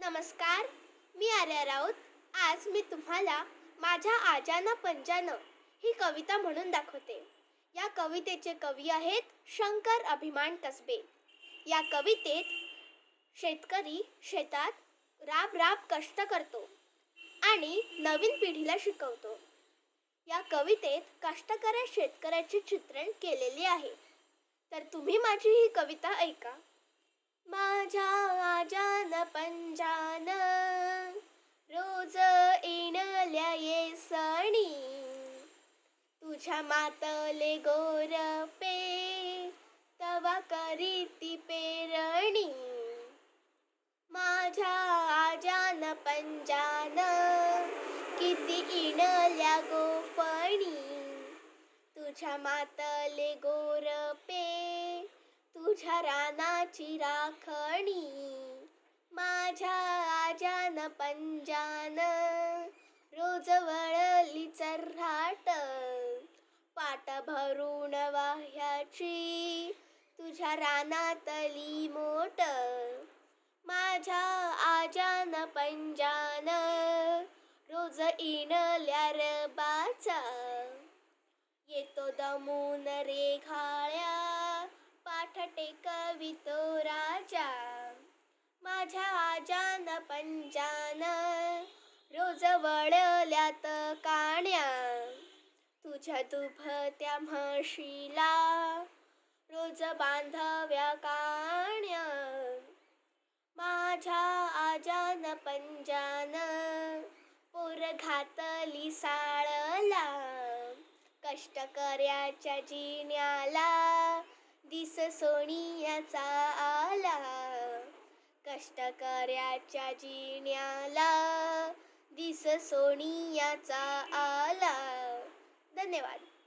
नमस्कार, मी आर्या राऊत. आज मी तुम्हाला माझ्या आजानं पंजानं ही कविता म्हणून दाखवते. या कवितेचे कवी आहेत शंकर अभिमान कसबे. या कवितेत शेतकरी शेतात राब राब कष्ट करतो आणि नवीन पिढीला शिकवतो. या कवितेत कष्टकऱ्या शेतकऱ्याचे चित्रण केलेले आहे. तर तुम्ही माझी ही कविता ऐका. माझ्या आजान पंजान रोज येणल्या येसणी, तुझ्या मातले गोरपे तवा करीती पेरणी. माझ्या आजान पंजान किती इणल्या गोफणी, तुझ्या मातले गोरपे तुझ्या रानाची राखणी. माझ्या आजान पंजान रोज वळली चर्हाट, पाट भरून वाह्याची तुझ्या रानातली मोट. माझ्या आजान पंजान रोज इणल्या रबाचा, येतो दमून रेघाळ्या पाठ टेकवितो राजा. माझ्या आजान पंजान रोज वळल्यात काण्या, तुझ्या दुभत्या म्हशीला रोज बांधाव्या काण्या. माझ्या आजान पंजान पोर घातली साळला, कष्टकऱ्याच्या जिन्याला दिस सोनियाचा आला. कष्टकऱ्याच्या जिन्याला दिस सोनियाचा आला. धन्यवाद.